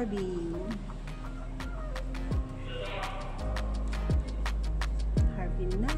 Harbin. Harbin na.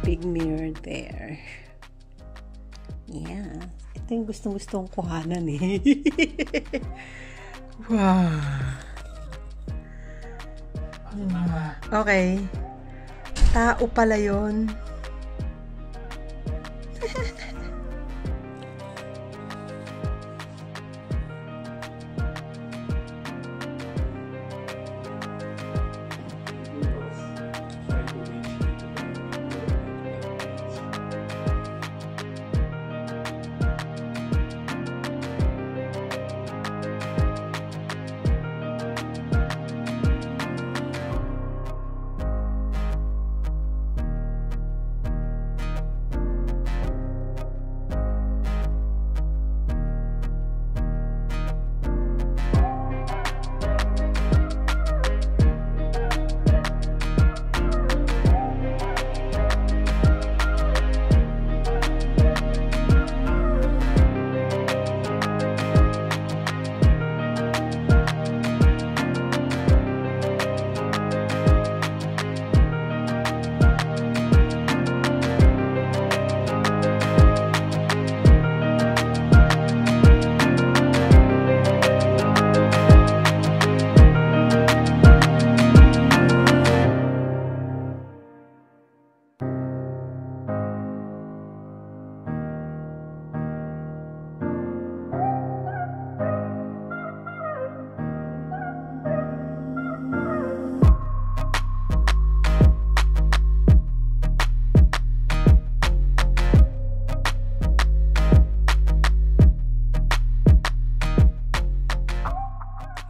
Big mirror there. Yeah. Ito yung gustong-gustong kuhanan eh. Wow. Okay. Tao pala yun.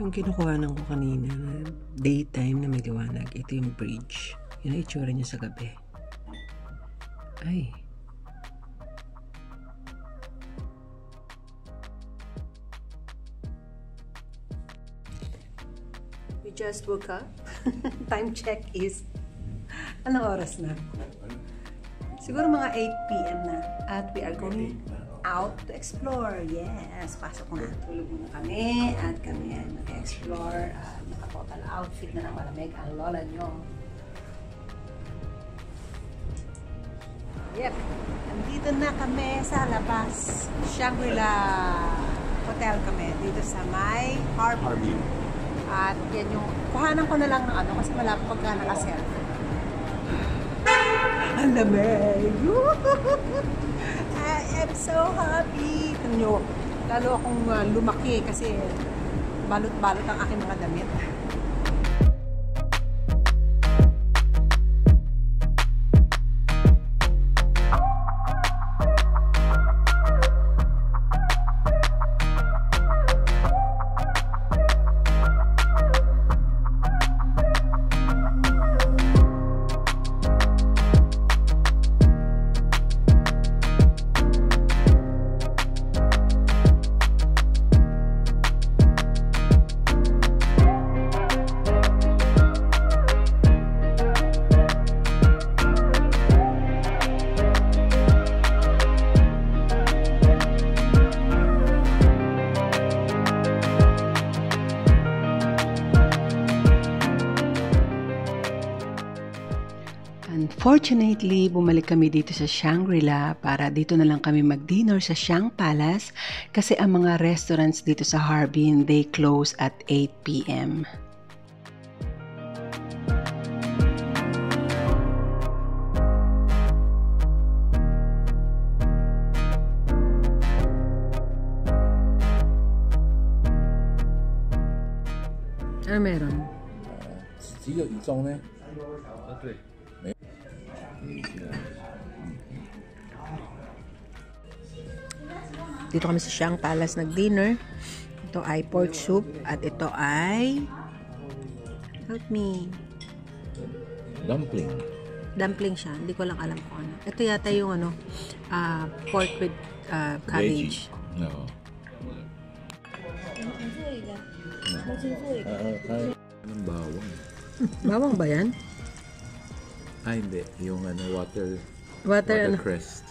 Yung kinukuhanan ko kanina, daytime na may liwanag, ito yung bridge. Yun ang itsura niya sa gabi. Ay. We just woke up. Time check is, anong oras na? Siguro mga 8 p.m. na. At we are going out to explore. Yes, pasok na. Tulog muna kami at kami ay mag-explore. Naka-total outfit na ng malamig ang lola nyo. Yep, andito na kami sa labas. Shangri-La Hotel kami dito sa may Harbin. At yan yung, kuhanan ko na lang ng ano kasi malapit pagka naka-selfie. Ang lamig! I'm so happy. Tanyo, lalo akong lumaki kasi balot-balot ang aking mga damit. Unfortunately, bumalik kami dito sa Shangri-La para dito na lang kami mag-dinner sa Shang Palace kasi ang mga restaurants dito sa Harbin, they close at 8 p.m. Ano meron? 只有一种呢？对。 Dito kami sa Shang Palace nag-dinner. Ito ay pork soup at ito ay help me. Dumpling. Dumpling siya. Hindi ko lang alam kung ano. Ito yata yung ano, pork with cabbage. No. Anong bawang? Bawang ba yan? Ah, hindi. Yung ano, ano? watercress.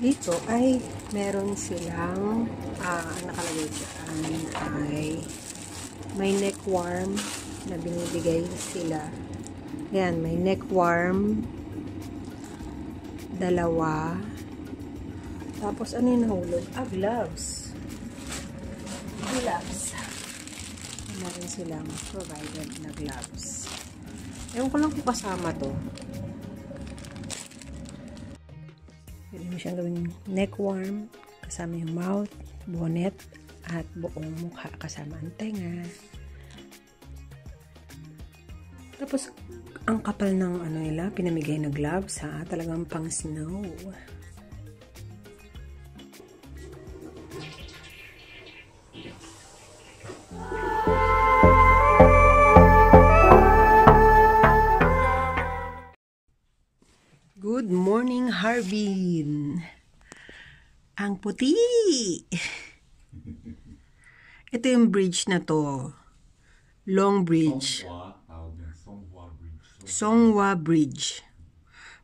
Dito ay meron silang nakalagay dyan ay may neck warm na binibigay sila. Yan, may neck warm 2. Tapos ano yung nahulog? Gloves. Meron silang provided na gloves. Ewan ko lang kung kasama to. Pwede mo siyang gawing neck warm, kasama yung mouth, bonnet, at buong mukha kasama ang tenga. Tapos, ang kapal ng ano nila, pinamigay na gloves ha, talagang pang snow. Good morning, Harbin. Ang puti. Ito yung bridge na to. Long Bridge. Songhua Bridge.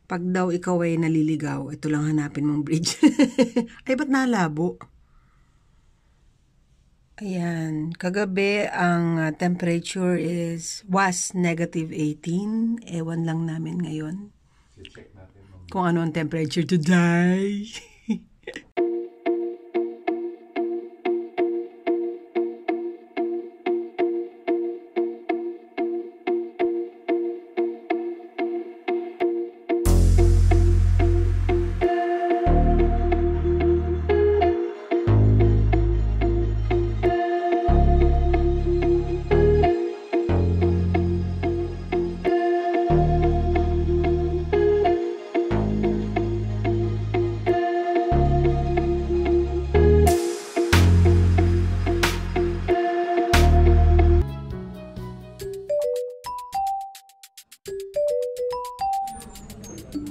Pag daw ikaw ay naliligaw, ito lang hanapin mong bridge. Ay, ba't nalabo? Ayan. Kagabi, ang temperature was -18. Ewan lang namin ngayon kung ano ang temperature today.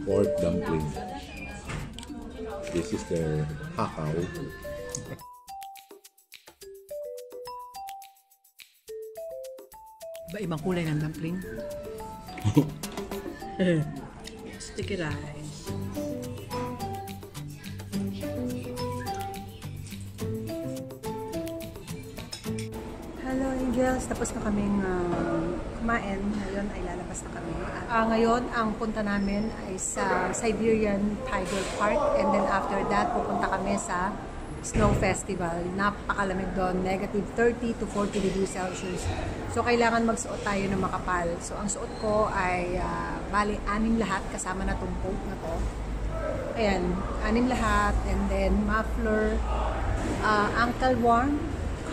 Pork dumpling. This is their hakao. Iba-ibang kulay ng dumpling. Sticky rice. Hello Angels, tapos na kaming kumain. Ngayon ay lalabas na kami. Ngayon, ang punta namin ay sa Siberian Tiger Park, and then after that, pupunta kami sa snow festival. Napakalamig doon, negative 30 to 40 degrees Celsius. So, kailangan magsuot tayo ng makapal. So, ang suot ko ay bali 6 lahat kasama na itong coat na to. Ayan, 6 lahat. And then, muffler, ankle warm,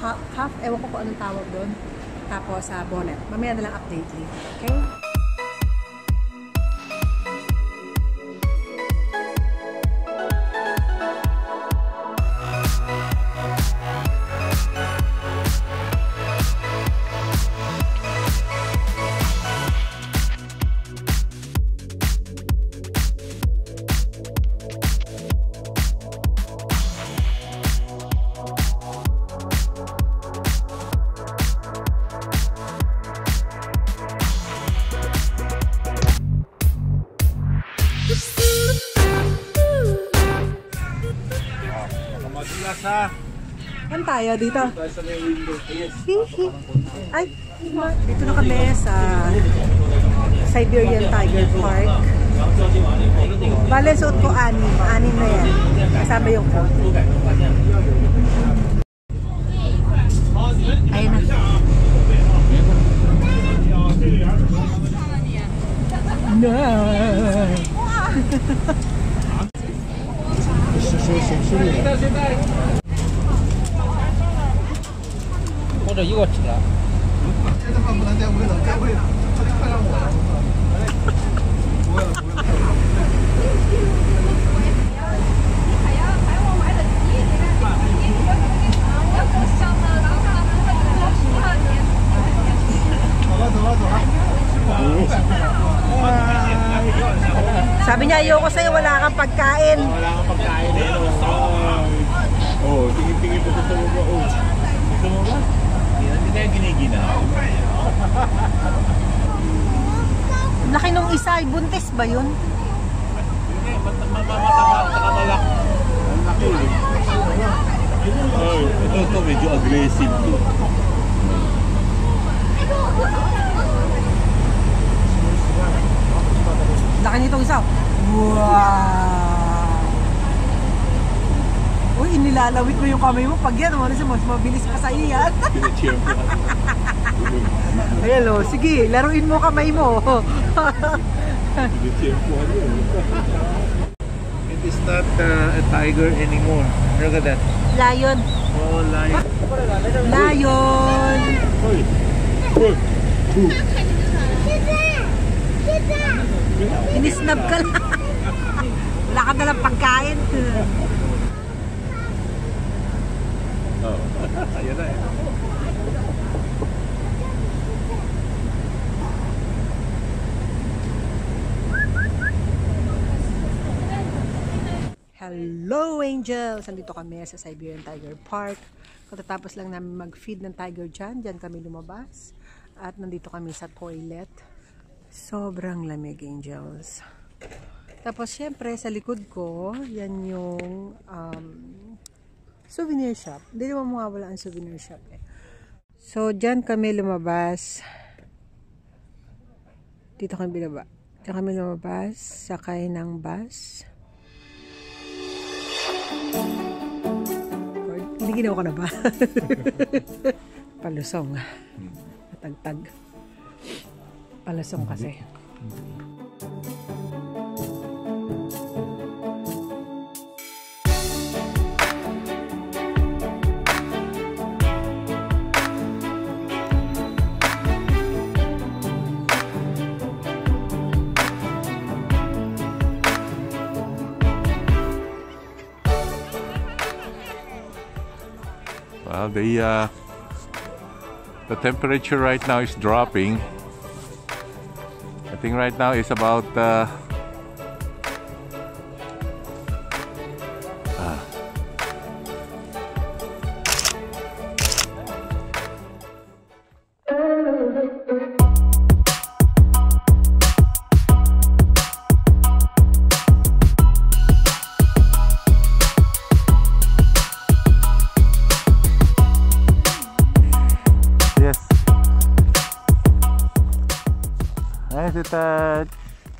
cuff, ewan ko kung anong tawag doon. Tapos, bonnet. Mamaya na lang update later. Okay? Saan tayo dito? Ay, dito na kami sa Siberian Tiger Park. Bale, suot ko 6 na yan. Kasama yung coat. Ayun na. Sabi niya, ayoko sa'yo, wala kang pagkain. Wala kang pagkain eh. Tingin-tingin po sa mo ba? Gusto mo ba? Hindi tayo giniginaw. Laki nung isa, buntis ba yun? Hindi, mamamalak. Ang laki eh. Ito medyo aggressive to. Laki nitong isa. Wow! Uy, inilalawit mo yung kamay mo. Pag yan, mas mabilis pa sa iyan. Ayan o, sige, laruin mo kamay mo. It is not a tiger anymore. Look at that. Lion. Oh, lion. Lion. Inisnab ka lang. Wala ka nalang pagkain. Oh, ayan na eh. Hello Angels! Nandito kami sa Siberian Tiger Park. Katatapos lang namin mag-feed ng tiger dyan. Dyan kami lumabas. At nandito kami sa toilet. Sobrang lamig, Angels. Tapos syempre sa likod ko, yan yung souvenir shop. Hindi naman mawawala ang souvenir shop eh. So dyan kami lumabas. Dito kami binaba. Dyan kami lumabas. Sakay ng bus. Hindi ginawa ko na ba? Palusong. Natagtag. Palusong kasi. Well, the temperature right now is dropping. I think right now it's about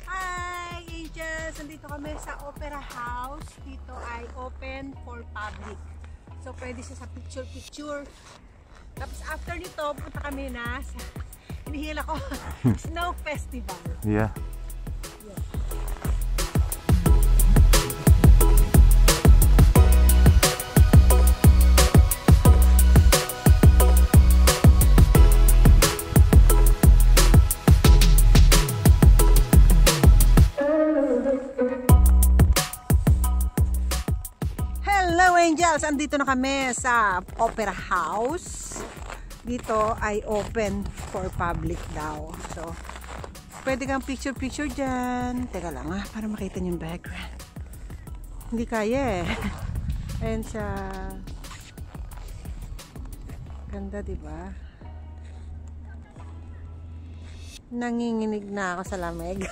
Hi Angels! Nandito kami sa Opera House. Dito ay open for public. So, pwede siya sa picture-picture. Tapos, after nito, punta kami na sa, hinihila ko, Snow Festival. Yeah. Hello Angels! Andito na kami sa Opera House. Dito ay open for public daw. So, pwede kang picture-picture dyan. Teka lang para makita niyo yung background. Hindi kaya eh. Ayan siya. Ganda, diba? Nanginginig na ako sa lamig.